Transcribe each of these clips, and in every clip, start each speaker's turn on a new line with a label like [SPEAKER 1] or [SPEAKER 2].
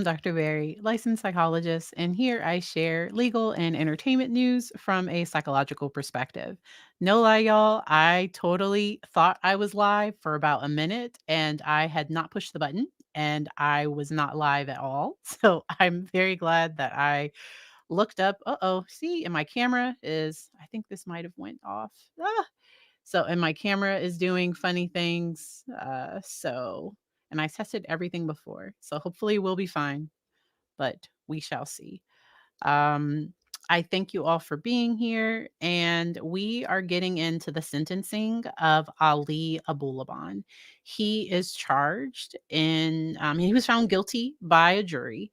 [SPEAKER 1] I'm Dr. Barry, licensed psychologist, and here I share legal and entertainment news from a psychological perspective. No lie, y'all, I totally thought I was live for about a minute and I had not pushed the button and I was not live at all. So I'm very glad that I looked up. Uh-oh, see, and my camera is, I think this might have went off. And my camera is doing funny things. And I tested everything before. So hopefully we'll be fine, but we shall see. Um, I thank you all for being here. And we are getting into the sentencing of Ali Abulaban. He is charged he was found guilty by a jury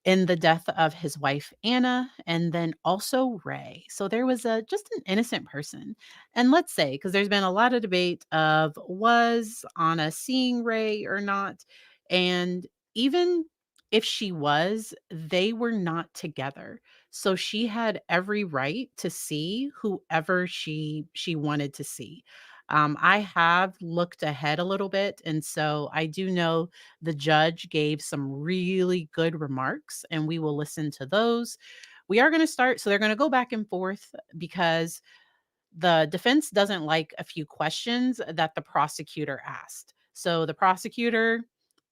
[SPEAKER 1] in the death of his wife Anna and then also Ray. So there was a just an innocent person. And let's say cuz there's been a lot of debate of was Anna seeing Ray or not, and even if she was, they were not together. So she had every right to see whoever she wanted to see. I have looked ahead a little bit, and so I do know the judge gave some really good remarks, and we will listen to those. We are going to start. So they're going to go back and forth because the defense doesn't like a few questions that the prosecutor asked. So the prosecutor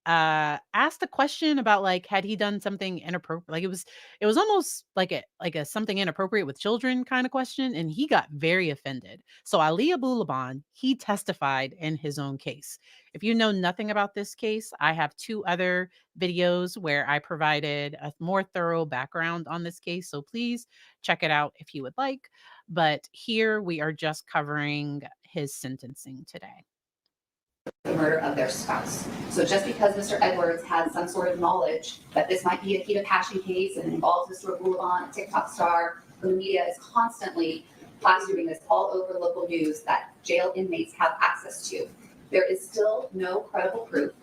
[SPEAKER 1] asked a question about like had he done something inappropriate, like it was almost like a something inappropriate with children kind of question, and he got very offended. So Ali Abulaban, he testified in his own case. If you know nothing about this case, I have two other videos where I provided a more thorough background on this case, so please check it out if you would like. But here we are just covering his sentencing today.
[SPEAKER 2] The murder of their spouse. So just because Mr. Edwards has some sort of knowledge that this might be a heat of passion case and involves Mr. Abulaban, a TikTok star, the media is constantly plastering this all over local news that jail inmates have access to. There is still no credible proof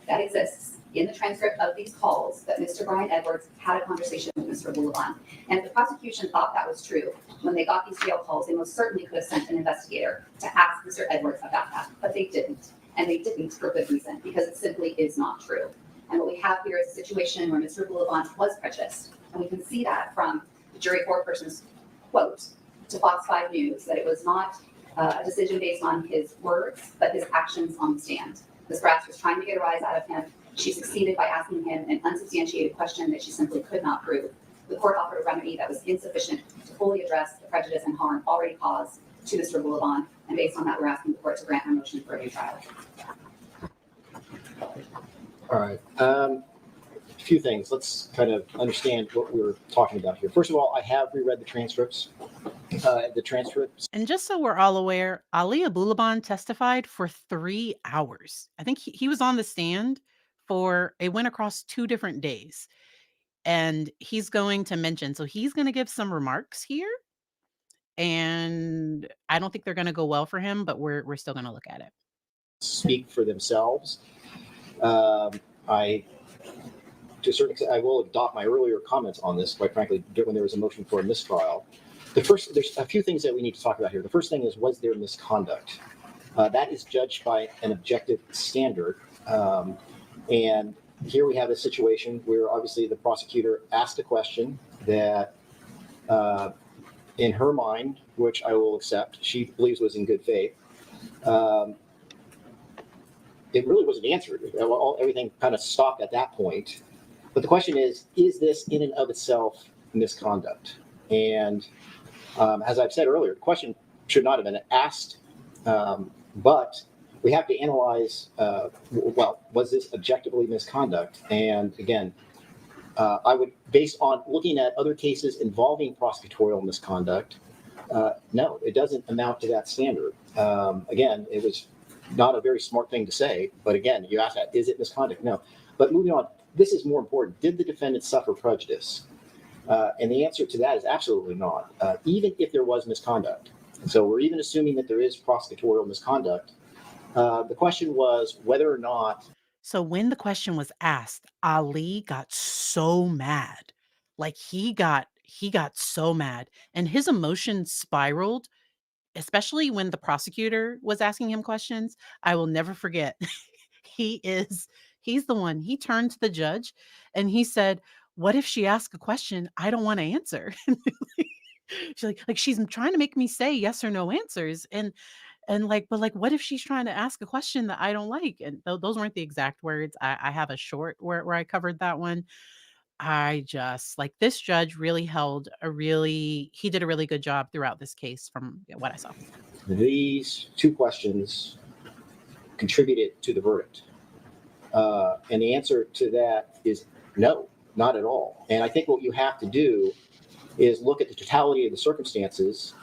[SPEAKER 2] that exists in the transcript of these calls that Mr. Brian Edwards had a conversation with Mr. Abulaban. And if the prosecution thought that was true, when they got these jail calls, they most certainly could have sent an investigator to ask Mr. Edwards about that, but they didn't. And they didn't for good reason, because it simply is not true. And what we have here is a situation where Mr. Abulaban was prejudiced. And we can see that from the jury foreperson's quote to Fox 5 News, that it was not a decision based on his words, but his actions on the stand. Ms. Brass was trying to get a rise out of him. She succeeded by asking him an unsubstantiated question that she simply could not prove. The court offered a remedy that was insufficient to fully address the prejudice and harm already caused to Mr. Abulaban, and based on that, we're asking the court to grant a motion for a new trial.
[SPEAKER 3] All right. A few things. Let's kind of understand what we're talking about here. First of all, I have reread the transcripts.
[SPEAKER 1] And just so we're all aware, Ali Abulaban testified for 3 hours. I think he was on the stand for it went across 2 different days. And he's going to mention, so he's going to give some remarks here. And I don't think they're going to go well for him, but we're still going to look at it.
[SPEAKER 3] Speak for themselves. I, to a certain extent, I will adopt my earlier comments on this, quite frankly, when there was a motion for a mistrial. There's a few things that we need to talk about here. The first thing is, was there misconduct? That is judged by an objective standard. And here we have a situation where obviously the prosecutor asked a question that, in her mind, which I will accept, she believes was in good faith. It really wasn't answered. Everything kind of stopped at that point. But the question is this in and of itself misconduct? And as I've said earlier, the question should not have been asked, but we have to analyze, was this objectively misconduct? And again, I would, based on looking at other cases involving prosecutorial misconduct, no, it doesn't amount to that standard. Again, it was not a very smart thing to say, but again, you ask that, is it misconduct? No. But moving on, this is more important. Did the defendant suffer prejudice? And the answer to that is absolutely not, even if there was misconduct. So we're even assuming that there is prosecutorial misconduct. The question was whether or not.
[SPEAKER 1] So when the question was asked, Ali got so mad. Like he got so mad and his emotions spiraled, especially when the prosecutor was asking him questions. I will never forget. he is He's the one. He turned to the judge and he said, "What if she asks a question I don't want to answer?" She's like she's trying to make me say yes or no answers, and like, but like, what if she's trying to ask a question that I don't like? And those weren't the exact words. I have a short where I covered that one. I just like this judge really held a really he did a really good job throughout this case from what I saw.
[SPEAKER 3] These two questions contributed to the verdict. And the answer to that is no, not at all. And I think what you have to do is look at the totality of the circumstances.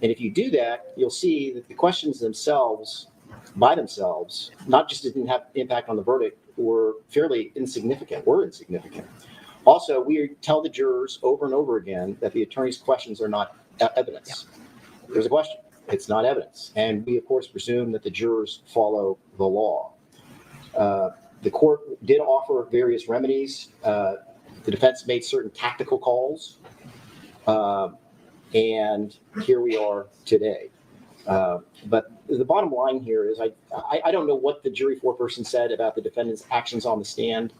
[SPEAKER 3] And if you do that, you'll see that the questions themselves, by themselves, not just didn't have impact on the verdict, were fairly insignificant, were insignificant. Also, we tell the jurors over and over again that the attorney's questions are not evidence. There's a question. It's not evidence. And we, of course, presume that the jurors follow the law. The court did offer various remedies. The defense made certain tactical calls. And here we are today. But the bottom line here is I don't know what the jury foreperson said about the defendant's actions on the stand,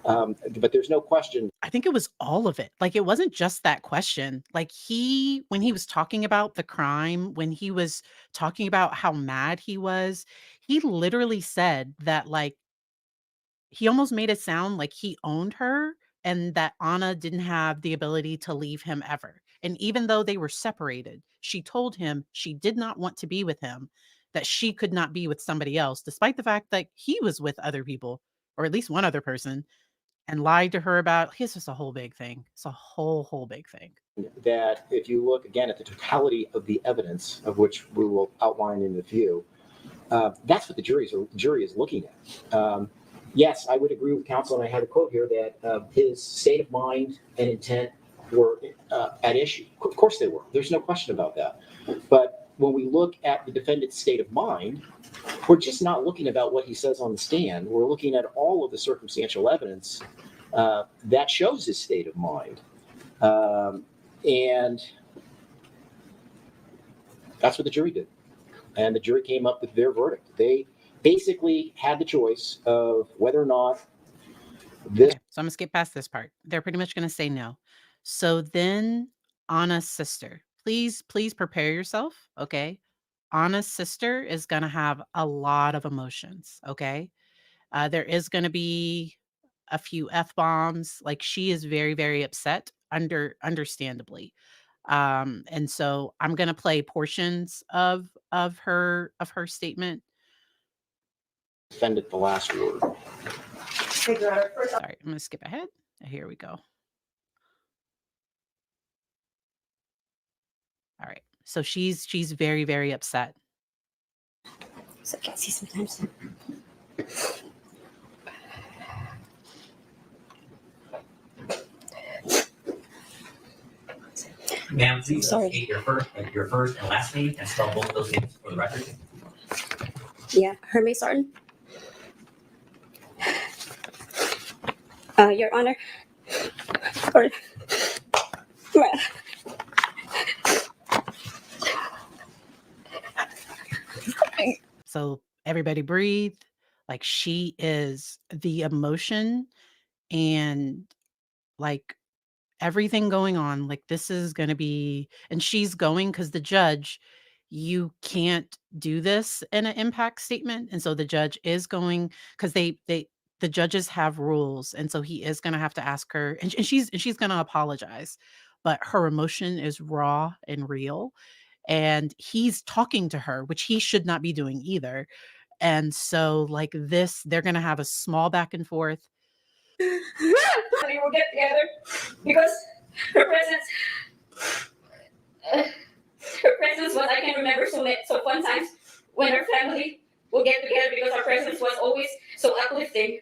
[SPEAKER 3] but there's no question.
[SPEAKER 1] I think it was all of it. Like, it wasn't just that question. Like, when he was talking about the crime, when he was talking about how mad he literally said that, like, he almost made it sound like he owned her and that Anna didn't have the ability to leave him ever. And even though they were separated, she told him she did not want to be with him, that she could not be with somebody else, despite the fact that he was with other people, or at least one other person, and lied to her about it's just a whole big thing. It's a whole big thing.
[SPEAKER 3] That if you look again at the totality of the evidence, of which we will outline in a few, that's what the jury is looking at. Yes, I would agree with counsel, and I had a quote here that his state of mind and intent were at issue. Of course they were. There's no question about that. But when we look at the defendant's state of mind, we're just not looking about what he says on the stand. We're looking at all of the circumstantial evidence that shows his state of mind. And that's what the jury did. And the jury came up with their verdict. They basically had the choice of whether or not this.
[SPEAKER 1] Okay, so I'm gonna skip past this part. They're pretty much gonna say no. So then Anna's sister, please prepare yourself. Okay. Anna's sister is gonna have a lot of emotions. Okay. There is gonna be a few F bombs. Like she is very, very upset, understandably. And so I'm gonna play portions of her statement.
[SPEAKER 3] Defendant the last word.
[SPEAKER 1] Sorry, I'm gonna skip ahead. Here we go. All right. So she's very, very upset.
[SPEAKER 4] So I can't see sometimes.
[SPEAKER 5] Ma'am, please
[SPEAKER 4] Sorry.
[SPEAKER 5] state your first and last name and spell both of those names for the record.
[SPEAKER 4] Yeah, Hermes Sarton. Your Honor. Or,
[SPEAKER 1] So everybody breathe. Like she is the emotion and like everything going on. Like this is going to be, and she's going because the judge, you can't do this in an impact statement. And so the judge is going because the judges have rules. And so he is going to have to ask her and she's going to apologize. But her emotion is raw and real. And he's talking to her, which he should not be doing either. And so, like this, they're gonna have a small back and forth.
[SPEAKER 4] we will get together because her presence, her presence was, I can remember so fun times when her family will get together because her presence was always so uplifting.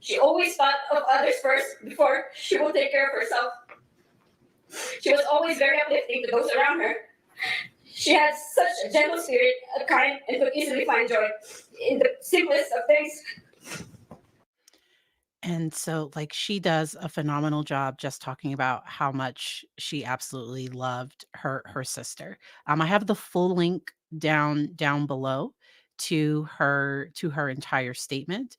[SPEAKER 4] She always thought of others first before she will take care of herself. She was always very uplifting to those around her. She had such a gentle spirit, kind, and could easily find joy in the simplest of things.
[SPEAKER 1] And so, like, she does a phenomenal job just talking about how much she absolutely loved her sister. I have the full link down below to her entire statement.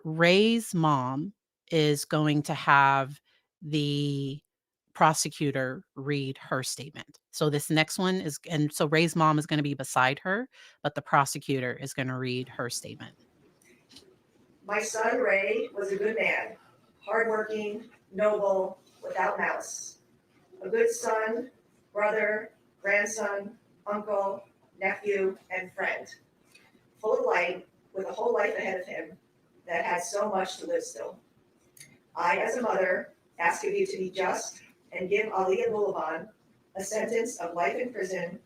[SPEAKER 1] Ray's mom is going to have the prosecutor read her statement. So this next one is, and so Ray's mom is going to be beside her, but the prosecutor is going to read her statement.
[SPEAKER 6] My son Ray was a good man, hardworking, noble, without malice. A good son, brother, grandson, uncle, nephew, and friend. Full of light, with a whole life ahead of him that has so much to live still. I, as a mother, ask of you to be just and give Ali Abulaban a sentence of life in prison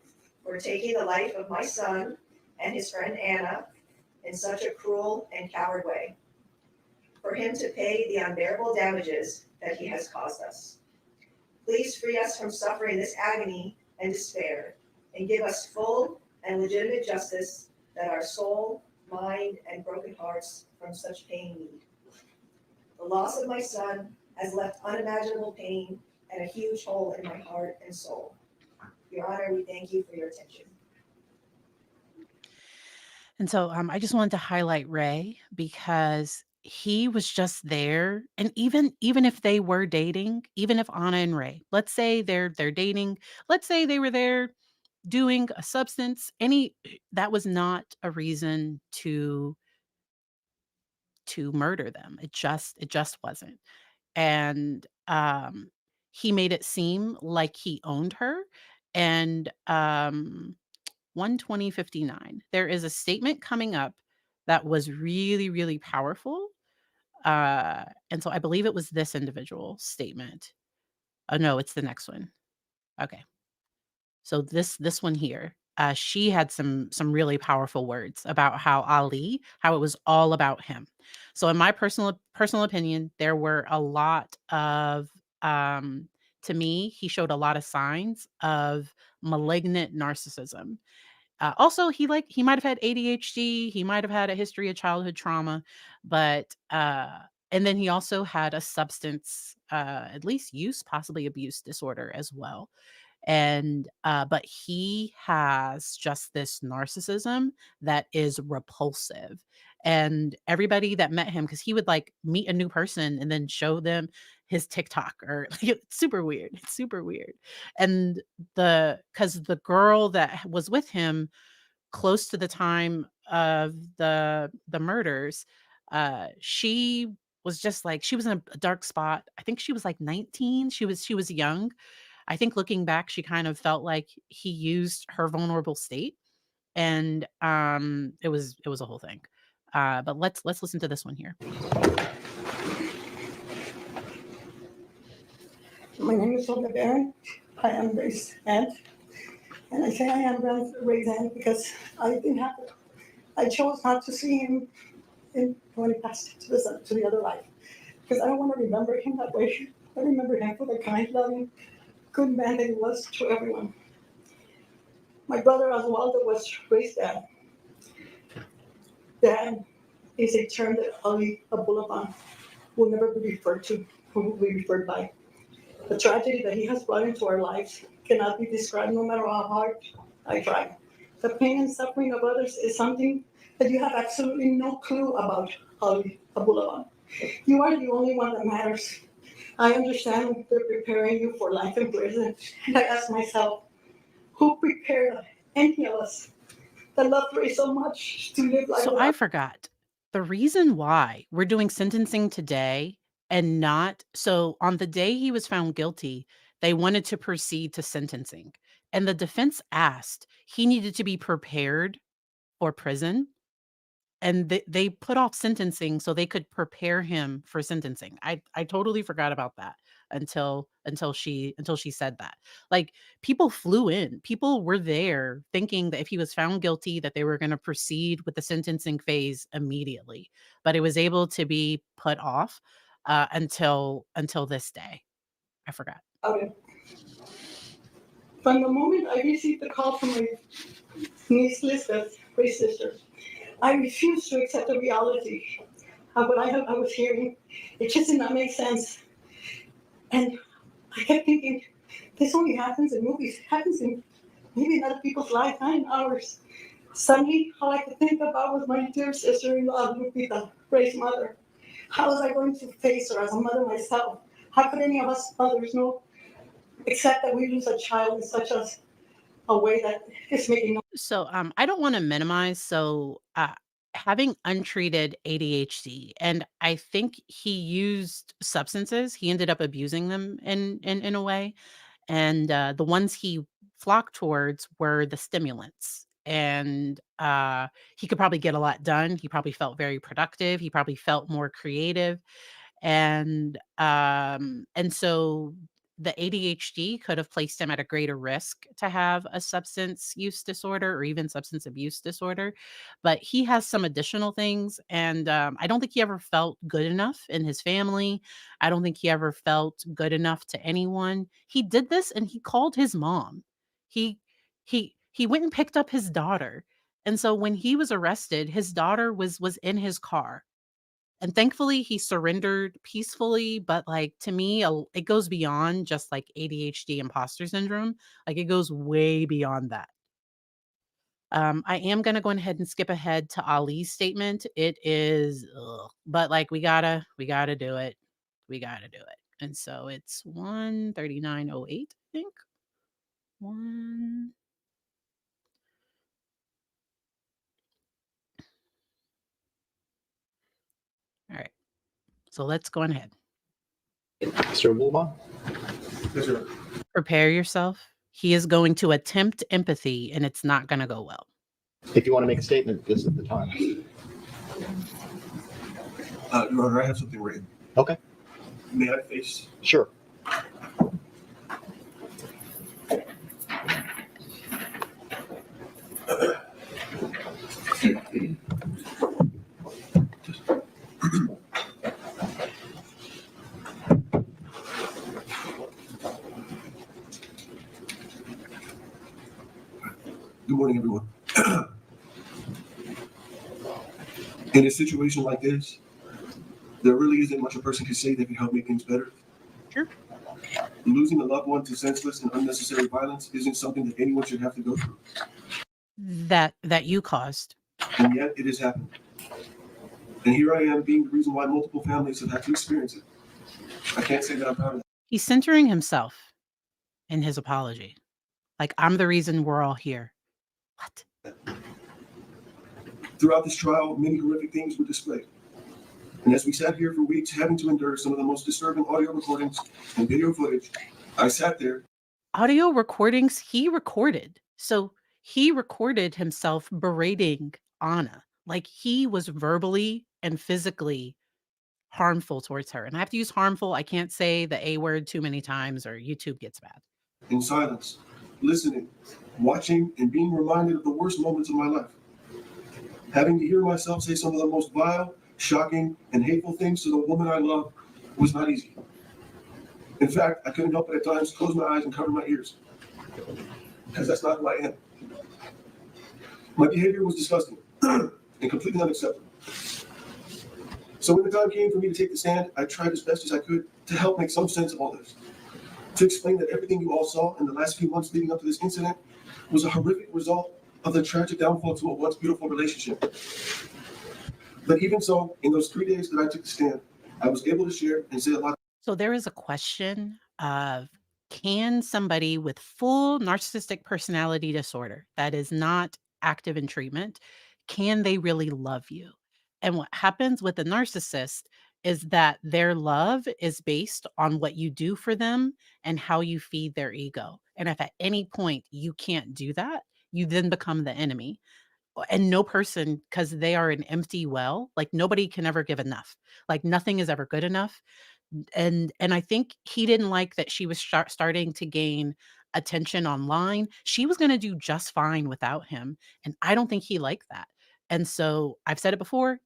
[SPEAKER 6] for taking the life of my son and his friend Anna in such a cruel and coward way. For him to pay the unbearable damages that he has caused us. Please free us from suffering this agony and despair, and give us full and legitimate justice that our soul, mind, and broken hearts from such pain need. The loss of my son has left unimaginable pain and a huge hole in my heart and soul. Your Honor, we thank you for your attention.
[SPEAKER 1] And so I just wanted to highlight Ray because he was just there. And even if they were dating, even if Anna and Ray, let's say they're dating, let's say they were there doing a substance, that was not a reason to murder them. It just wasn't. And he made it seem like he owned her. And 12059. There is a statement coming up that was really, really powerful. And so I believe it was this individual statement. Oh no, it's the next one. Okay. So this one here, she had some really powerful words about how it was all about him. So in my personal opinion, there were a lot of to me, he showed a lot of signs of malignant narcissism. Also, he might have had ADHD, he might have had a history of childhood trauma, but and then he also had a substance, at least use, possibly abuse disorder as well. And but he has just this narcissism that is repulsive. And everybody that met him, because he would like meet a new person and then show them his TikTok or like it's super weird. It's super weird. And because the girl that was with him close to the time of the murders, she was just like she was in a dark spot. I think she was like 19. She was young. I think looking back, she kind of felt like he used her vulnerable state, and it was a whole thing. But let's listen to this one here.
[SPEAKER 7] My name is Abulaban. I am Ray's aunt. And I say I am Ray's aunt because I didn't have to, I chose not to see him when he passed to the other life. Because I don't want to remember him that way. I remember him for the kind, loving, good man that he was to everyone. My brother Oswaldo was Ray's dad. Dad is a term that Ali Abulaban will never be referred to, or will be referred by. The tragedy that he has brought into our lives cannot be described no matter how hard I try. The pain and suffering of others is something that you have absolutely no clue about, Ali Abulaban. You are the only one that matters. I understand they're preparing you for life in prison. And I ask myself, who prepared any of us that loved Ray so much to live life
[SPEAKER 1] So I
[SPEAKER 7] without?
[SPEAKER 1] forgot the reason why we're doing sentencing today and not so on the day he was found guilty, they wanted to proceed to sentencing. And the defense asked he needed to be prepared for prison. And they put off sentencing so they could prepare him for sentencing. I totally forgot about that until she said that. Like, people flew in. People were there thinking that if he was found guilty, that they were gonna proceed with the sentencing phase immediately, but it was able to be put off, until this day. I forgot.
[SPEAKER 7] Okay. From the moment I received the call from my niece Lisbeth, Ray's sister, I refused to accept the reality of what I was hearing. It just did not make sense. And I kept thinking, this only happens in movies. It happens in maybe in other people's lives, not in ours. Suddenly, all I could think about was my dear sister-in-law, Lupita, Ray's mother. How was I going to face her as a mother myself? How could any of us mothers know, except that we lose a child in such a way that is making no.
[SPEAKER 1] So, I don't want to minimize. So, having untreated ADHD, and I think he used substances. He ended up abusing them in a way, and the ones he flocked towards were the stimulants. And he could probably get a lot done. He probably felt very productive. He probably felt more creative, and so the ADHD could have placed him at a greater risk to have a substance use disorder or even substance abuse disorder. But he has some additional things, and I don't think he ever felt good enough in his family. I don't think he ever felt good enough to anyone. He did this, and he called his mom. He went and picked up his daughter, and so when he was arrested, his daughter was in his car, and thankfully, he surrendered peacefully, but, like, to me, it goes beyond just, like, ADHD imposter syndrome. Like, it goes way beyond that. I am gonna go ahead and skip ahead to Ali's statement. It is ugh, but, like, we gotta do it. We gotta do it. And so it's 1:39:08, I think? 1 Alright, so let's go on ahead.
[SPEAKER 3] Mr. Abulaban?
[SPEAKER 8] Yes, sir.
[SPEAKER 1] Prepare yourself. He is going to attempt empathy, and it's not gonna go well.
[SPEAKER 3] If you want to make a statement, this is the time.
[SPEAKER 8] Your Honor, I have something written.
[SPEAKER 3] Okay,
[SPEAKER 8] May I face?
[SPEAKER 3] sure.
[SPEAKER 8] Good morning, everyone. In a situation like this, there really isn't much a person can say that can help make things better.
[SPEAKER 1] Sure.
[SPEAKER 8] Losing a loved one to senseless and unnecessary violence isn't something that anyone should have to go through.
[SPEAKER 1] That you caused.
[SPEAKER 8] And yet it has happened. And here I am being the reason why multiple families have had to experience it. I can't say that I'm proud of that.
[SPEAKER 1] He's centering himself in his apology. Like, I'm the reason we're all here. What?
[SPEAKER 8] Throughout this trial, many horrific things were displayed. And as we sat here for weeks having to endure some of the most disturbing audio recordings and video footage, I sat there.
[SPEAKER 1] Audio recordings, he recorded. So he recorded himself berating Anna. Like, he was verbally and physically harmful towards her. And I have to use harmful. I can't say the A word too many times or YouTube gets bad.
[SPEAKER 8] In silence, listening, watching, and being reminded of the worst moments of my life. Having to hear myself say some of the most vile, shocking, and hateful things to the woman I love was not easy. In fact, I couldn't help but at times close my eyes and cover my ears, because that's not who I am. My behavior was disgusting and completely unacceptable. So when the time came for me to take the stand, I tried as best as I could to help make some sense of all this. To explain that everything you all saw in the last few months leading up to this incident was a horrific result of the tragic downfall to a once beautiful relationship. But even so, in those 3 days that I took the stand, I was able to share and say a lot.
[SPEAKER 1] So there is a question of, can somebody with full narcissistic personality disorder that is not active in treatment, can they really love you? And what happens with a narcissist is that their love is based on what you do for them and how you feed their ego. And if at any point you can't do that, you then become the enemy. And no person, because they are an empty well, like nobody can ever give enough. Like nothing is ever good enough. And I think he didn't like that she was starting to gain attention online. She was gonna do just fine without him, and I don't think he liked that. And so, I've said it before,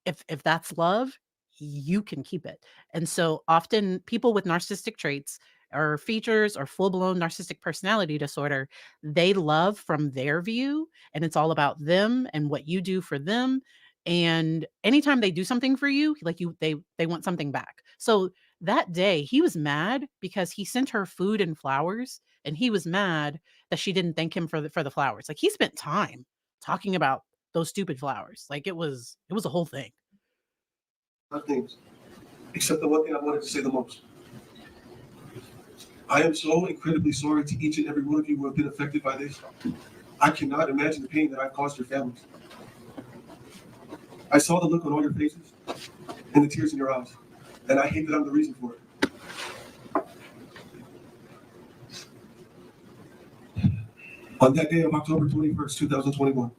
[SPEAKER 1] if that's love, you can keep it. And so often people with narcissistic traits or features or full-blown narcissistic personality disorder, they love from their view and it's all about them and what you do for them. And anytime they do something for you, like they want something back. So that day he was mad because he sent her food and flowers and he was mad that she didn't thank him for the flowers. Like he spent time talking about those stupid flowers. Like, it was a whole thing.
[SPEAKER 8] Things, except the one thing I wanted to say the most. I am so incredibly sorry to each and every one of you who have been affected by this. I cannot imagine the pain that I've caused your families. I saw the look on all your faces and the tears in your eyes, and I hate that I'm the reason for it. On that day of October 21st, 2021,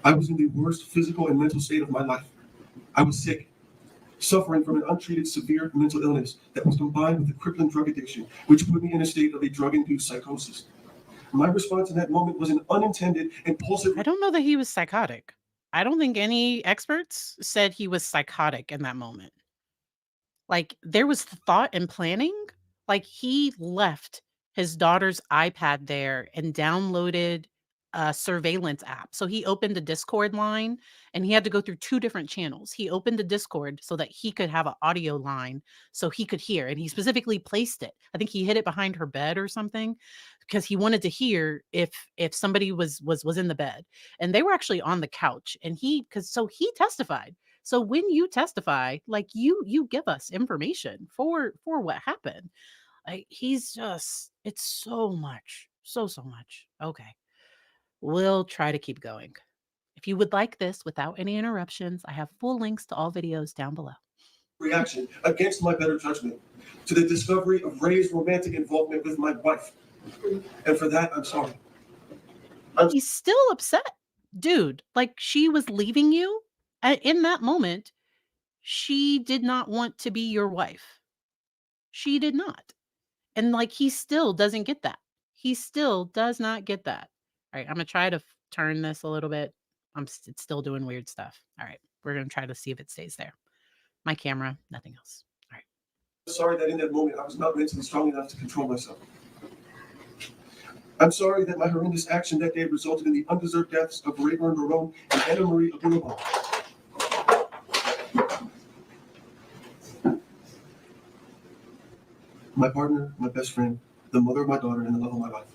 [SPEAKER 8] I was in the worst physical and mental state of my life. I was sick, suffering from an untreated severe mental illness that was combined with a crippling drug addiction, which put me in a state of a drug-induced psychosis. My response in that moment was an unintended, impulsive.
[SPEAKER 1] I don't know that he was psychotic. I don't think any experts said he was psychotic in that moment. Like, there was thought and planning. Like, he left his daughter's iPad there and downloaded a surveillance app. So he opened a Discord line and he had to go through 2 different channels. He opened the Discord so that he could have an audio line so he could hear, and he specifically placed it. I think he hid it behind her bed or something because he wanted to hear if somebody was in the bed. And they were actually on the couch, and he testified. So when you testify, like, you give us information for what happened. Like, he's just, it's so much. So much. Okay. We'll try to keep going. If you would like this without any interruptions, I have full links to all videos down below.
[SPEAKER 8] Reaction against my better judgment to the discovery of Ray's romantic involvement with my wife. And for that, I'm sorry.
[SPEAKER 1] He's still upset. Dude, like, she was leaving you. In that moment, she did not want to be your wife. She did not. And, like, he still doesn't get that. He still does not get that. All right, I'm gonna try to turn this a little bit. It's still doing weird stuff. All right, we're gonna try to see if it stays there. My camera, nothing else. All right.
[SPEAKER 8] Sorry that in that moment I was not mentally strong enough to control myself. I'm sorry that my horrendous action that day resulted in the undeserved deaths of Rayburn Barone and Anna Marie Abulaban. My partner, my best friend, the mother of my daughter, and the love of my life.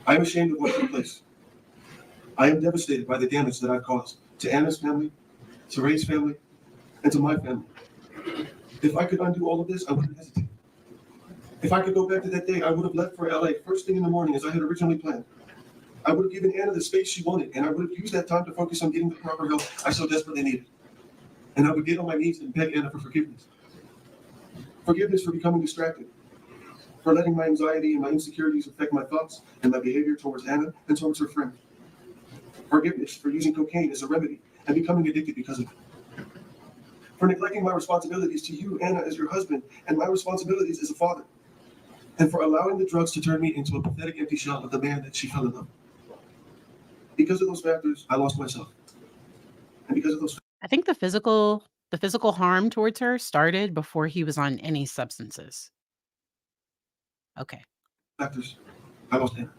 [SPEAKER 8] I am ashamed of what took place. I am devastated by the damage that I've caused to Anna's family, to Ray's family, and to my family. If I could undo all of this, I wouldn't hesitate. If I could go back to that day, I would have left for LA first thing in the morning as I had originally planned. I would have given Anna the space she wanted, and I would have used that time to focus on getting the proper help I so desperately needed. And I would get on my knees and beg Anna for forgiveness. Forgiveness for becoming distracted, for letting my anxiety and my insecurities affect my thoughts and my behavior towards Anna and towards her friend. Forgiveness for using cocaine as a remedy and becoming addicted because of it. For neglecting my responsibilities to you, Anna, as your husband, and my responsibilities as a father. And for allowing the drugs to turn me into a pathetic empty shell of the man that she fell in love. Because of those factors, I lost myself. And because of those
[SPEAKER 1] I think the physical harm towards her started before he was on any substances. Okay.
[SPEAKER 8] factors, I lost Anna.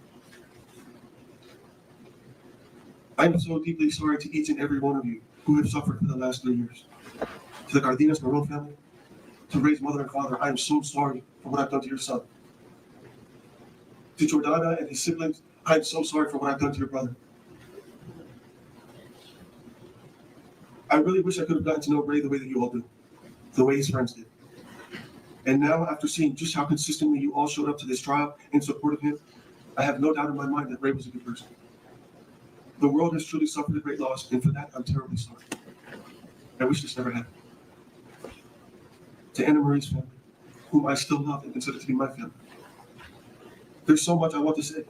[SPEAKER 8] I am so deeply sorry to each and every one of you who have suffered for the last 3 years. To the Cardenas Barone family, to Ray's mother and father, I am so sorry for what I've done to your son. To Jordana and his siblings, I am so sorry for what I've done to your brother. I really wish I could have gotten to know Ray the way that you all do, the way his friends did. And now, after seeing just how consistently you all showed up to this trial in support of him, I have no doubt in my mind that Ray was a good person. The world has truly suffered a great loss, and for that, I'm terribly sorry. I wish this never happened. To Anna Marie's family, whom I still love and consider to be my family, there's so much I want to say.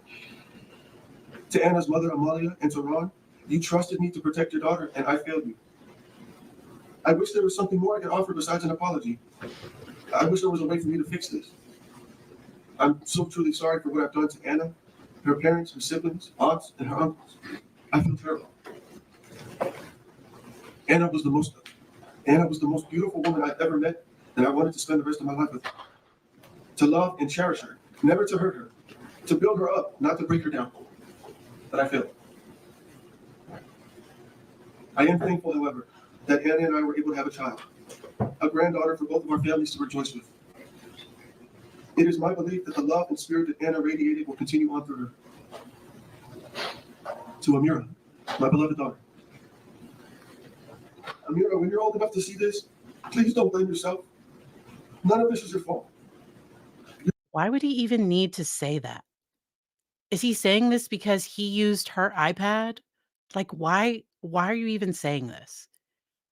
[SPEAKER 8] To Anna's mother, Amalia, and to Ron, you trusted me to protect your daughter, and I failed you. I wish there was something more I could offer besides an apology. I wish there was a way for me to fix this. I'm so truly sorry for what I've done to Anna, her parents, her siblings, aunts, and her uncles. I feel terrible. Anna was the most beautiful woman I've ever met, and I wanted to spend the rest of my life with her. To love and cherish her, never to hurt her, to build her up, not to break her down. But I failed. I am thankful, however, that Anna and I were able to have a child, a granddaughter for both of our families to rejoice with. It is my belief that the love and spirit that Anna radiated will continue on through her. to Amira, my beloved daughter. Amira, when you're old enough to see this, please don't blame yourself. None of this is your fault.
[SPEAKER 1] Why would he even need to say that? Is he saying this because he used her iPad? Like, why are you even saying this?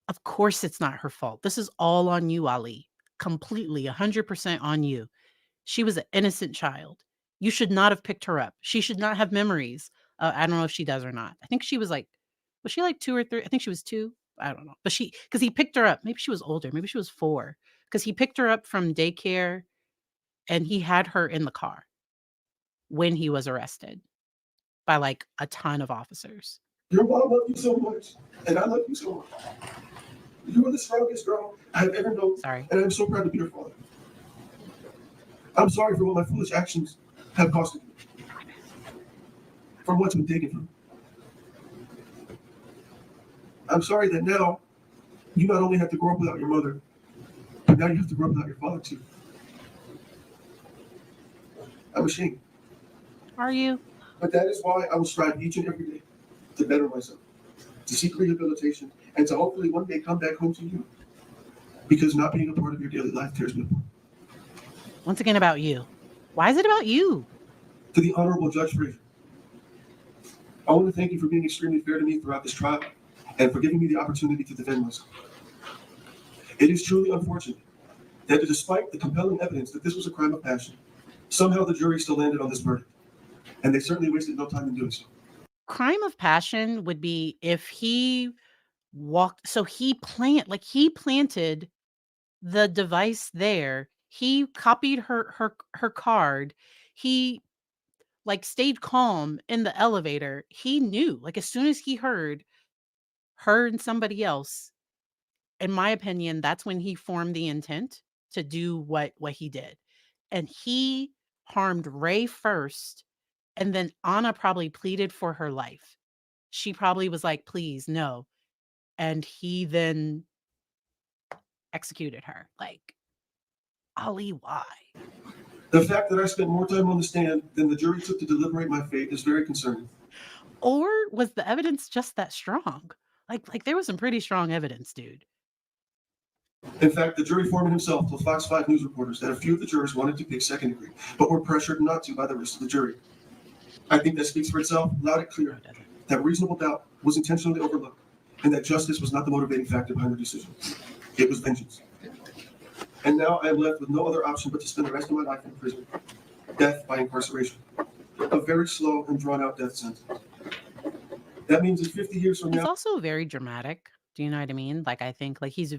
[SPEAKER 1] Of course it's not her fault. This is all on you, Ali. Completely, 100% on you. She was an innocent child. You should not have picked her up. She should not have memories. I don't know if she does or not. I think she was she like 2 or 3? I think she was 2. I don't know. But because he picked her up. Maybe she was older. Maybe she was 4. Because he picked her up from daycare and he had her in the car when he was arrested by like a ton of officers.
[SPEAKER 8] Your mom loved you so much, and I love you so much. You are the strongest girl I have ever known,
[SPEAKER 1] Sorry.
[SPEAKER 8] and I'm so proud to be your father. I'm sorry for what my foolish actions have costed you, from what's been taken from you. I'm sorry that now you not only have to grow up without your mother, but now you have to grow up without your father too. I'm ashamed,
[SPEAKER 1] Are you?
[SPEAKER 8] but that is why I will strive each and every day to better myself, to seek rehabilitation, and to hopefully one day come back home to you. Because not being a part of your daily life tears me apart.
[SPEAKER 1] Once again about you. Why is it about you?
[SPEAKER 8] To the Honorable Judge Frazier, I want to thank you for being extremely fair to me throughout this trial and for giving me the opportunity to defend myself. It is truly unfortunate that despite the compelling evidence that this was a crime of passion, somehow the jury still landed on this verdict, and they certainly wasted no time in doing so.
[SPEAKER 1] Crime of passion would be if he he planted the device there. He copied her card. He like stayed calm in the elevator. He knew, like as soon as he heard her and somebody else, in my opinion, that's when he formed the intent to do what he did. And he harmed Ray first, and then Anna probably pleaded for her life. She probably was like, "Please, no." And he then executed her. Like, Ali, why?
[SPEAKER 8] The fact that I spent more time on the stand than the jury took to deliberate my fate is very concerning.
[SPEAKER 1] Or was the evidence just that strong? Like there was some pretty strong evidence, dude.
[SPEAKER 8] In fact, the jury foreman himself told Fox 5 News reporters that a few of the jurors wanted to pick second degree, but were pressured not to by the rest of the jury. I think that speaks for itself, loud and clear, that reasonable doubt was intentionally overlooked, and that justice was not the motivating factor behind the decision. It was vengeance. And now I am left with no other option but to spend the rest of my life in prison. Death by incarceration. A very slow and drawn-out death sentence. That means that 50 years from
[SPEAKER 1] He's
[SPEAKER 8] now,
[SPEAKER 1] also very dramatic. Do you know what I mean? Like I think like he's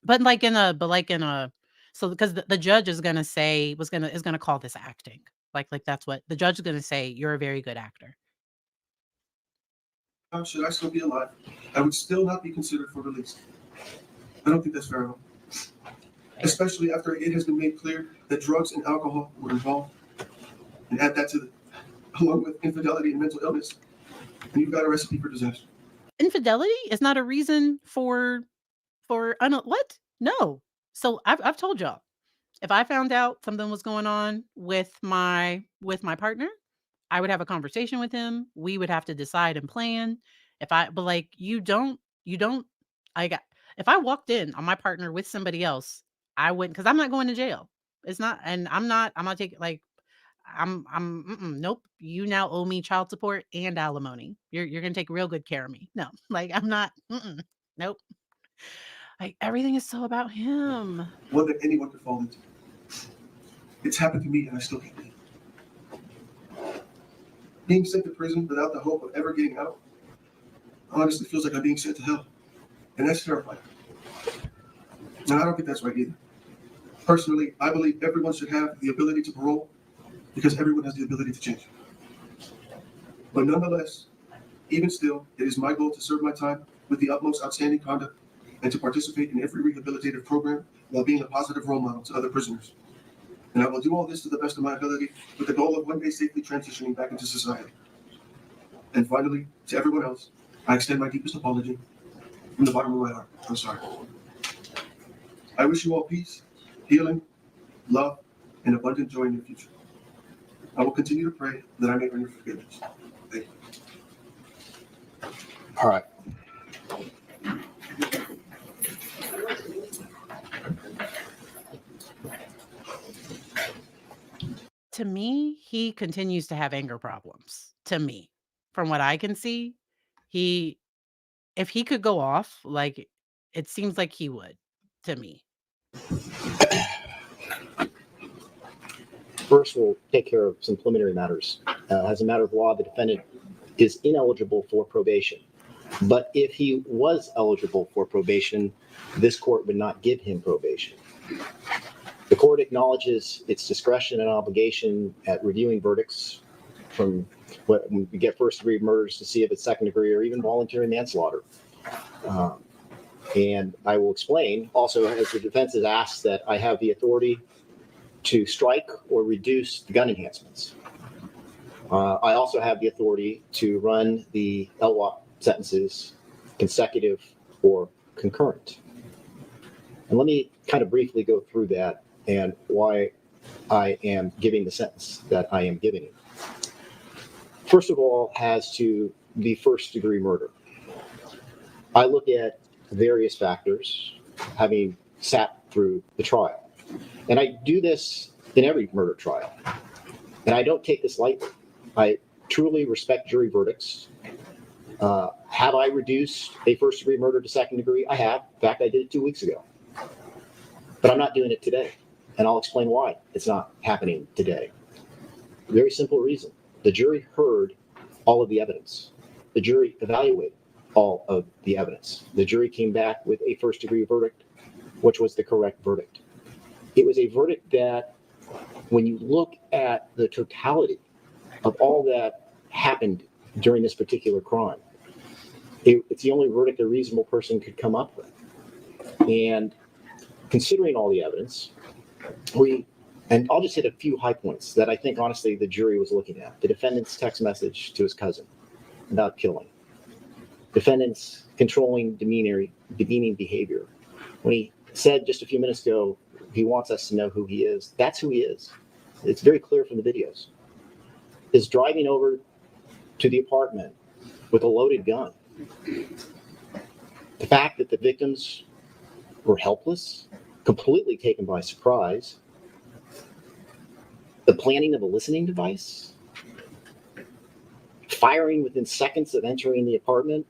[SPEAKER 1] but like in a so because the judge is gonna say is gonna call this acting. Like that's what the judge is gonna say, you're a very good actor.
[SPEAKER 8] should I still be alive, I would still not be considered for release. I don't think that's fair at all. Especially after it has been made clear that drugs and alcohol were involved. And add that to along with infidelity and mental illness, and you've got a recipe for disaster.
[SPEAKER 1] Infidelity is not a reason what? No. So I've told y'all, if I found out something was going on with my partner, I would have a conversation with him. We would have to decide and plan. But like you don't I got if I walked in on my partner with somebody else, I wouldn't because I'm not going to jail. It's not, and I'm not taking like nope. You now owe me child support and alimony. You're gonna take real good care of me. No, like I'm not. Nope. Like everything is so about him.
[SPEAKER 8] One that anyone could fall into. It's happened to me and I still can't believe it. Being sent to prison without the hope of ever getting out honestly feels like I'm being sent to hell. And that's terrifying. And I don't think that's right either. Personally, I believe everyone should have the ability to parole because everyone has the ability to change. But nonetheless, even still, it is my goal to serve my time with the utmost outstanding conduct and to participate in every rehabilitative program while being a positive role model to other prisoners. And I will do all this to the best of my ability with the goal of one day safely transitioning back into society. And finally, to everyone else, I extend my deepest apology from the bottom of my heart. I'm sorry. I wish you all peace, healing, love, and abundant joy in your future. I will continue to pray that I may earn your forgiveness. Thank you.
[SPEAKER 3] All right.
[SPEAKER 1] To me, he continues to have anger problems. To me, from what I can see, he if he could go off, like, it seems like he would, to me.
[SPEAKER 3] First, we'll take care of some preliminary matters. As a matter of law, the defendant is ineligible for probation. But if he was eligible for probation, this court would not give him probation. The court acknowledges its discretion and obligation at reviewing verdicts from when we get first-degree murders to see if it's second degree or even voluntary manslaughter. And I will explain also, as the defense has asked, that I have the authority to strike or reduce the gun enhancements. I also have the authority to run the LWOP sentences consecutive or concurrent. And let me kind of briefly go through that and why I am giving the sentence that I am giving it. First of all, has to be first-degree murder. I look at various factors, having sat through the trial. And I do this in every murder trial. And I don't take this lightly. I truly respect jury verdicts. Have I reduced a first-degree murder to second degree? I have. In fact, I did it 2 weeks ago. But I'm not doing it today. And I'll explain why it's not happening today. Very simple reason. The jury heard all of the evidence. The jury evaluated all of the evidence. The jury came back with a first-degree verdict, which was the correct verdict. It was a verdict that, when you look at the totality of all that happened during this particular crime, it's the only verdict a reasonable person could come up with. And considering all the evidence, and I'll just hit a few high points that I think, honestly, the jury was looking at. The defendant's text message to his cousin about killing. Defendant's controlling, demeaning behavior. When he said just a few minutes ago, he wants us to know who he is. That's who he is. It's very clear from the videos. His driving over to the apartment with a loaded gun. The fact that the victims were helpless, completely taken by surprise. The planning of a listening device. Firing within seconds of entering the apartment.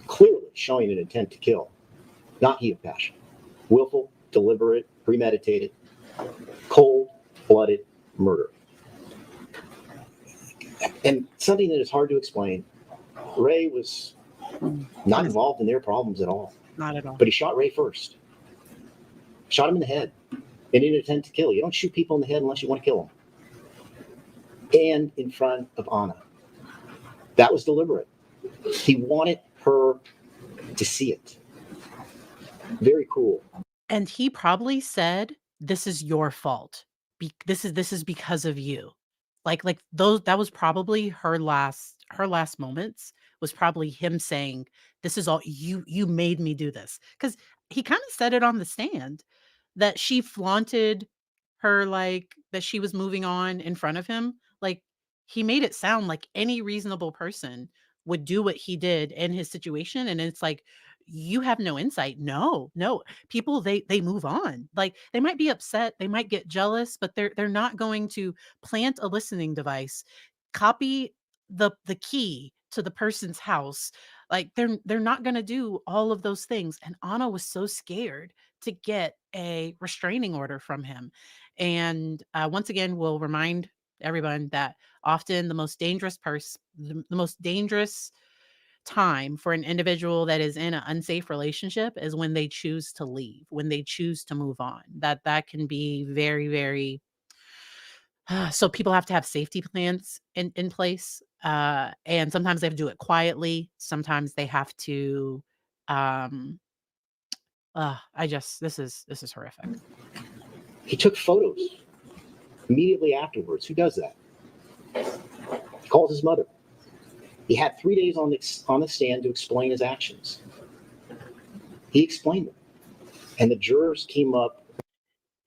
[SPEAKER 3] Clearly showing an intent to kill, not heat of passion. Willful, deliberate, premeditated, cold-blooded murder. And something that is hard to explain, Ray was not involved in their problems at all.
[SPEAKER 1] Not at all.
[SPEAKER 3] But he shot Ray first. Shot him in the head in an attempt to kill. You don't shoot people in the head unless you want to kill them. And in front of Anna. That was deliberate. He wanted her to see it. Very cool.
[SPEAKER 1] And he probably said, "This is your fault. This is because of you." Like those, that was probably her last moments, was probably him saying, "This is all you made me do this." Cuz he kind of said it on the stand that she flaunted her, like, that she was moving on in front of him. Like, he made it sound like any reasonable person would do what he did in his situation, and it's like, you have no insight. No, no. People, they move on. Like, they might be upset, they might get jealous, but they're not going to plant a listening device, copy the key to the person's house. Like, they're not gonna do all of those things. And Anna was so scared to get a restraining order from him. And once again, we'll remind everyone that often the most dangerous time for an individual that is in an unsafe relationship is when they choose to leave, when they choose to move on. That can be very, very so people have to have safety plans in place. And sometimes they have to do it quietly. Sometimes they have to um this is horrific.
[SPEAKER 3] He took photos immediately afterwards. Who does that? He called his mother. He had 3 days on the stand to explain his actions. He explained them. And the jurors came up.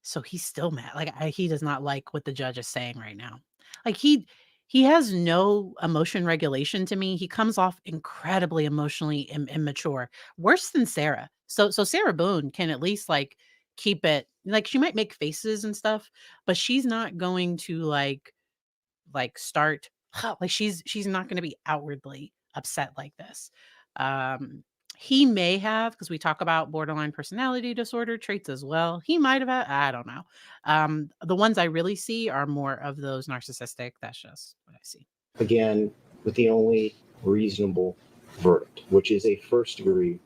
[SPEAKER 1] So he's still mad. Like, he does not like what the judge is saying right now. Like he has no emotion regulation to me. He comes off incredibly emotionally immature, worse than Sarah. So Sarah Boone can at least like keep it like she might make faces and stuff, but she's not going to start like she's not going to be outwardly upset like this. Um he may have, because we talk about borderline personality disorder traits as well. He might have had, I don't know. The ones I really see are more of those narcissistic. That's just what I see.
[SPEAKER 3] Again, with the only reasonable verdict, which is a first degree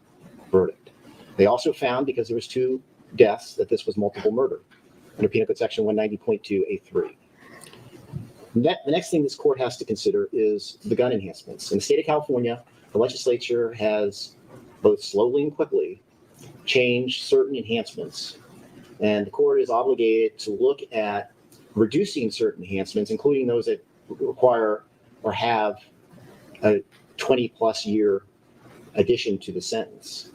[SPEAKER 3] verdict. They also found, because there was 2 deaths, that this was multiple murder under Penal Code Section 190.2A3. The next thing this court has to consider is the gun enhancements. In the state of California, the legislature has both slowly and quickly changed certain enhancements, and the court is obligated to look at reducing certain enhancements, including those that require or have a 20-plus year addition to the sentence.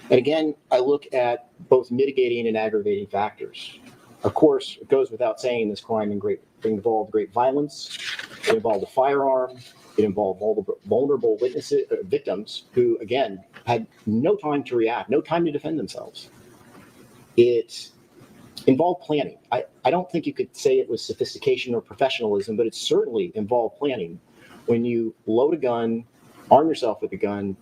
[SPEAKER 3] And again, I look at both mitigating and aggravating factors. Of course, it goes without saying this crime involved great violence. It involved a firearm. It involved vulnerable victims who, again, had no time to react, no time to defend themselves. It involved planning. I don't think you could say it was sophistication or professionalism, but it certainly involved planning. When you load a gun, arm yourself with a gun,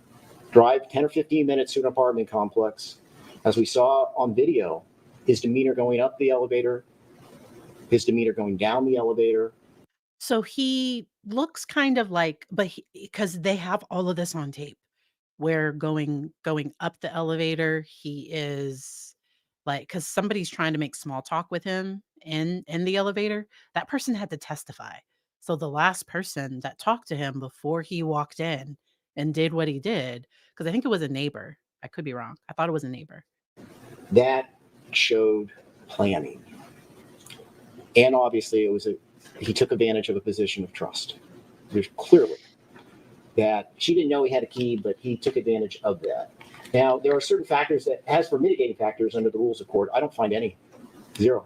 [SPEAKER 3] drive 10 or 15 minutes to an apartment complex, as we saw on video, his demeanor going up the elevator, his demeanor going down the elevator.
[SPEAKER 1] So he looks kind of like, but because they have all of this on tape, where going up the elevator, he is like, because somebody's trying to make small talk with him in the elevator. That person had to testify. So the last person that talked to him before he walked in and did what he did, because I think it was a neighbor. I could be wrong. I thought it was a neighbor.
[SPEAKER 3] That showed planning. And obviously, he took advantage of a position of trust. There's clearly that she didn't know he had a key, but he took advantage of that. Now, there are certain factors that, as for mitigating factors under the rules of court, I don't find any. 0.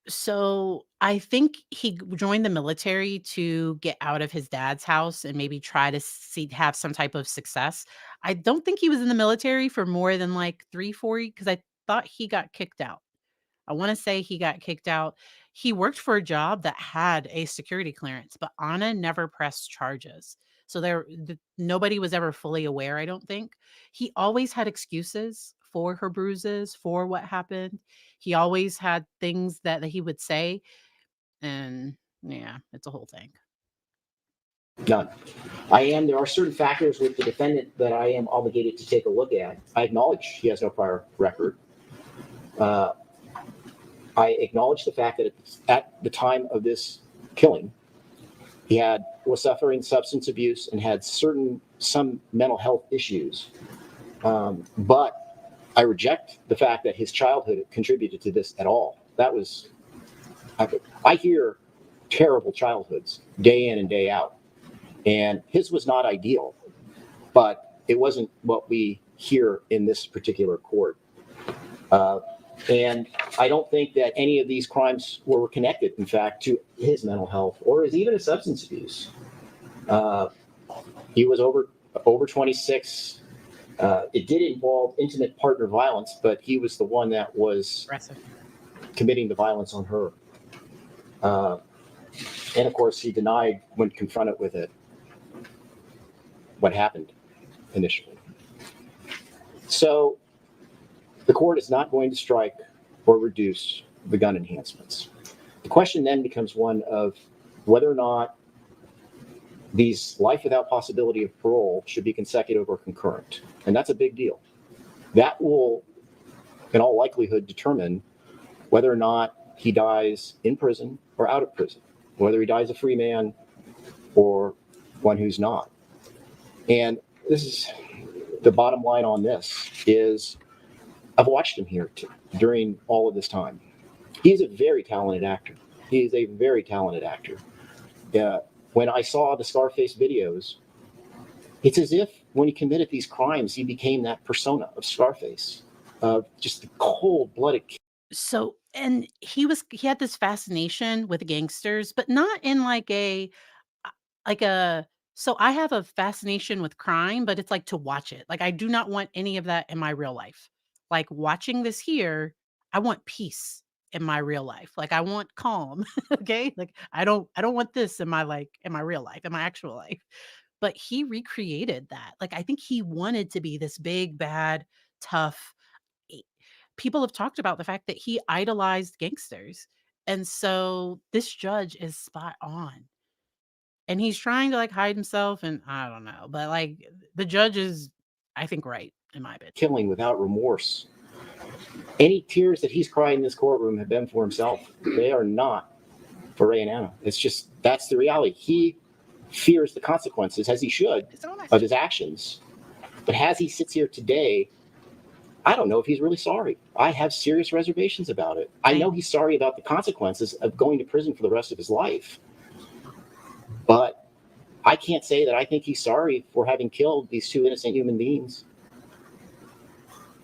[SPEAKER 1] So I think he joined the military to get out of his dad's house and maybe try to have some type of success. I don't think he was in the military for more than like 3, 4, because I thought he got kicked out. I want to say he got kicked out. He worked for a job that had a security clearance, but Anna never pressed charges. So nobody was ever fully aware, I don't think. He always had excuses for her bruises, for what happened. He always had things that he would say. And yeah, it's a whole thing.
[SPEAKER 3] None. There are certain factors with the defendant that I am obligated to take a look at. I acknowledge he has no prior record. I acknowledge the fact that at the time of this killing, he was suffering substance abuse and had some mental health issues. But I reject the fact that his childhood contributed to this at all. I hear terrible childhoods day in and day out, and his was not ideal, but it wasn't what we hear in this particular court. And I don't think that any of these crimes were connected, in fact, to his mental health or even his substance abuse. He was over 26. It did involve intimate partner violence, but he was the one that was
[SPEAKER 1] Aggressive.
[SPEAKER 3] committing the violence on her. And of course, he denied when confronted with it what happened initially. So the court is not going to strike or reduce the gun enhancements. The question then becomes one of whether or not these life without possibility of parole should be consecutive or concurrent. And that's a big deal. That will, in all likelihood, determine whether or not he dies in prison or out of prison, whether he dies a free man or one who's not. And this is the bottom line on this is I've watched him here during all of this time. He's a very talented actor. He is a very talented actor. When I saw the Scarface videos, it's as if when he committed these crimes, he became that persona of Scarface, just the cold-blooded.
[SPEAKER 1] So and he had this fascination with gangsters, but not in like a so I have a fascination with crime, but it's like to watch it. Like I do not want any of that in my real life. Like watching this here, I want peace in my real life. Like I want calm. Okay? Like I don't want this in my real life, in my actual life. But he recreated that. Like I think he wanted to be this big bad tough e people have talked about the fact that he idolized gangsters. And so this judge is spot on. And he's trying to, like, hide himself, and I don't know, but, like, the judge is, I think, right, in my opinion.
[SPEAKER 3] Killing without remorse. Any tears that he's cried in this courtroom have been for himself. They are not for Ray and Anna. It's just that's the reality. He fears the consequences, as he should, of his actions. But as he sits here today, I don't know if he's really sorry. I have serious reservations about it. I know he's sorry about the consequences of going to prison for the rest of his life. But I can't say that I think he's sorry for having killed these two innocent human beings.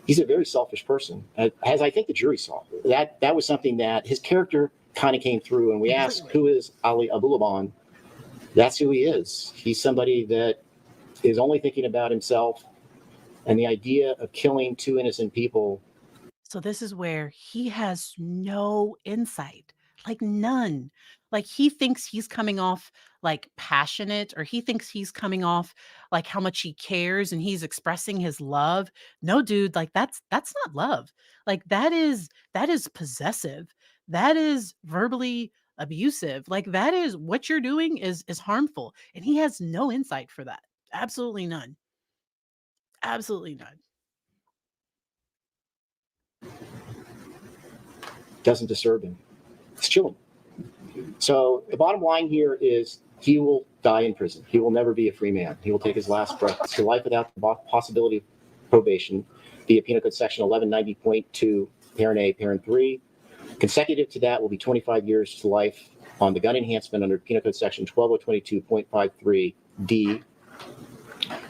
[SPEAKER 3] He's a very selfish person, as I think the jury saw. That was something that his character kind of came through. And we asked, who is Ali Abulaban? That's who he is. He's somebody that is only thinking about himself, and the idea of killing two innocent people.
[SPEAKER 1] So this is where he has no insight, like none. Like he thinks he's coming off like passionate, or he thinks he's coming off like how much he cares and he's expressing his love. No, dude, like that's not love. Like that is possessive. That is verbally abusive. Like that is what you're doing is harmful. And he has no insight for that. Absolutely none. Absolutely none.
[SPEAKER 3] Doesn't disturb him. It's chilling. So the bottom line here is he will die in prison. He will never be a free man. He will take his last breath to life without the possibility of probation via Penal Code Section 1190.2, Parent A, Parent 3. Consecutive to that will be 25 years to life on the gun enhancement under Penal Code Section 12022.53D.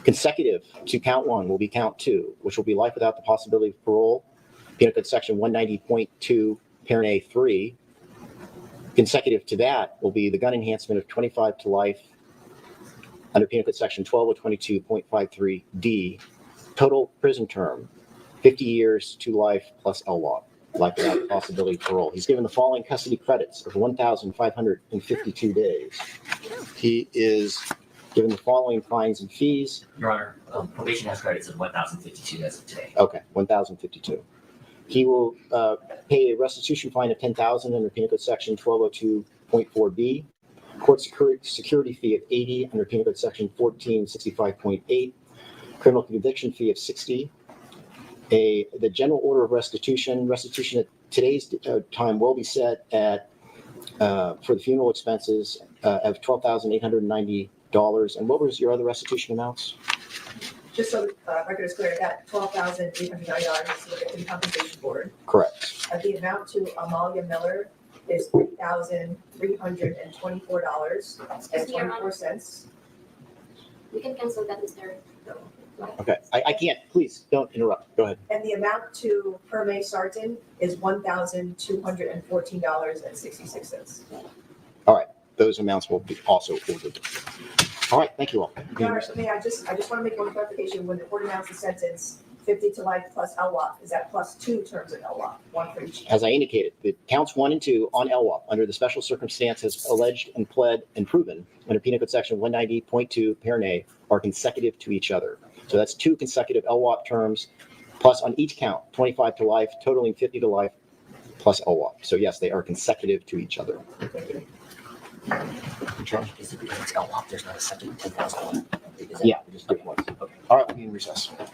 [SPEAKER 3] Consecutive to count 1 will be count 2, which will be life without the possibility of parole. Penal Code Section 190.2, Parent A 3. Consecutive to that will be the gun enhancement of 25 to life under Penal Code Section 12022.53D. Total prison term, 50 years to life plus LWOP, life without the possibility of parole. He's given the following custody credits of 1,552 days. He is given the following fines and fees.
[SPEAKER 5] Your Honor, probation has credits of 1,052 as of today.
[SPEAKER 3] Okay, 1,052. He will pay a restitution fine of $10,000 under Penal Code Section 1202.4B, court security fee of $80 under Penal Code Section 1465.8, criminal conviction fee of $60. The general order of restitution at today's time will be set at for the funeral expenses of $12,890. And what was your other restitution amounts?
[SPEAKER 6] Just so record is clear, that $12,890 is to the Victim Compensation Board.
[SPEAKER 3] Correct.
[SPEAKER 6] The amount to Amalia Miller is $3,324.24.
[SPEAKER 4] We can cancel that, Mr.
[SPEAKER 3] Okay, I can't. Please don't interrupt. Go ahead.
[SPEAKER 6] And the amount to Perme Sarton is $1,214.66.
[SPEAKER 3] All right, those amounts will be also ordered. All right, thank you all.
[SPEAKER 6] Your Honor, may I just want to make one clarification. When the court announced the sentence, 50 to life plus LWOP, is that plus 2 terms of LWOP, one for each?
[SPEAKER 3] As I indicated, the counts 1 and 2 on LWOP under the special circumstances alleged and pled and proven under Penal Code Section 190.2, Parent A, are consecutive to each other. So that's 2 consecutive LWOP terms, plus on each count, 25 to life, totaling 50 to life, plus LWOP. So yes, they are consecutive to each other. Charles?
[SPEAKER 5] Is it because it's LWOP, there's not a second 10,000?
[SPEAKER 3] Yeah, just do it once. Okay. All right, we'll be in recess.
[SPEAKER 1] I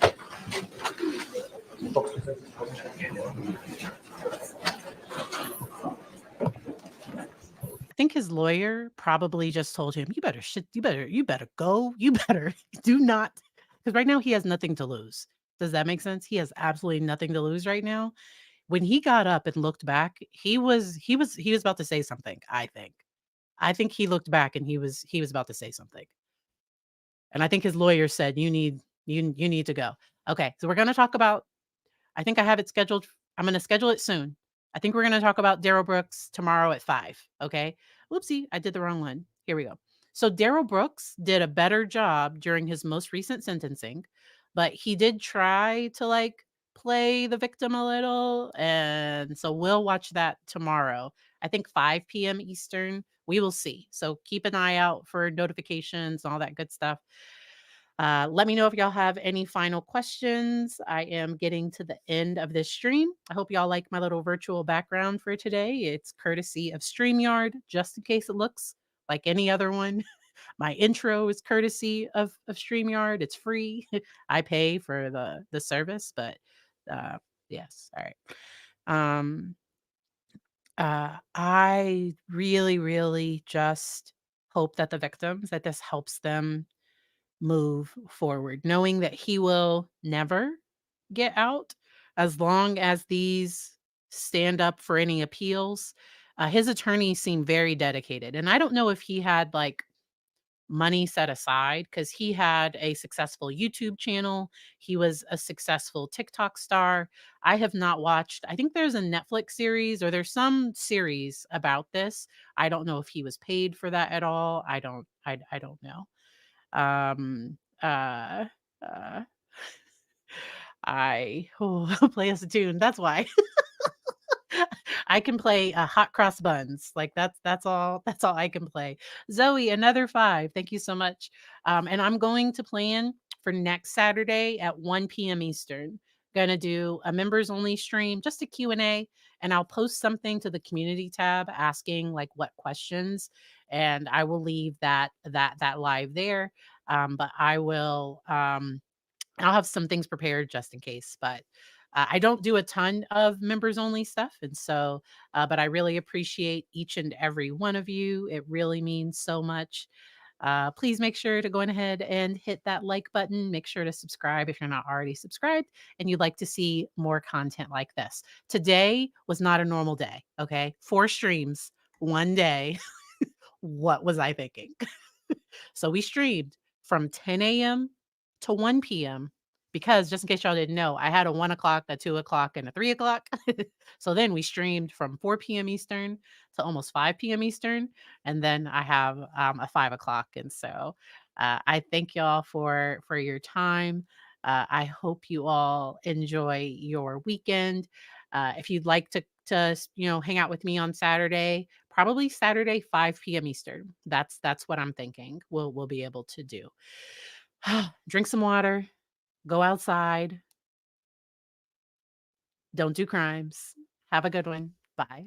[SPEAKER 1] think his lawyer probably just told him, "You better you better go. You better do not," because right now he has nothing to lose. Does that make sense? He has absolutely nothing to lose right now. When he got up and looked back, he was about to say something, I think. I think he looked back and he was about to say something. And I think his lawyer said, you need to go." Okay, so we're gonna talk about, I think I have it scheduled. I'm gonna schedule it soon. I think we're going to talk about Daryl Brooks tomorrow at 5. Okay. Whoopsie, I did the wrong one. Here we go. So Daryl Brooks did a better job during his most recent sentencing, but he did try to like play the victim a little. And so we'll watch that tomorrow. I think 5 p.m. Eastern. We will see. So keep an eye out for notifications and all that good stuff. Let me know if y'all have any final questions. I am getting to the end of this stream. I hope y'all like my little virtual background for today. It's courtesy of StreamYard, just in case it looks like any other one. My intro is courtesy of StreamYard. It's free. I pay for the service, but yes. All right. Um, I really, really just hope that the victims, that this helps them move forward, knowing that he will never get out as long as these stand up for any appeals. His attorneys seem very dedicated. And I don't know if he had like money set aside because he had a successful YouTube channel. He was a successful TikTok star. I have not watched, I think there's a Netflix series or there's some series about this. I don't know if he was paid for that at all. I don't know. Um, uh, uh, play us a tune. That's why. I can play hot cross buns. Like that's all. That's all I can play. Zoe, another 5. Thank you so much. And I'm going to plan for next Saturday at 1 p.m. Eastern. Gonna do a members only stream, just a Q&A, and I'll post something to the community tab asking like what questions, and I will leave that live there. But I'll have some things prepared just in case, but I don't do a ton of members only stuff. And so, but I really appreciate each and every one of you. It really means so much. Please make sure to go ahead and hit that like button. Make sure to subscribe if you're not already subscribed and you'd like to see more content like this. Today was not a normal day. Okay. 4 streams, 1 day. What was I thinking? So we streamed from 10 a.m. to 1 p.m. because just in case y'all didn't know, I had a 1 o'clock, a 2 o'clock, and a 3 o'clock. So then we streamed from 4 p.m. Eastern to almost 5 p.m. Eastern. And then I have a 5 o'clock. And so I thank y'all for your time. I hope you all enjoy your weekend. If you'd like to hang out with me on Saturday, probably Saturday 5 p.m. Eastern. That's what I'm thinking. We'll be able to do. Drink some water, go outside, don't do crimes. Have a good one. Bye.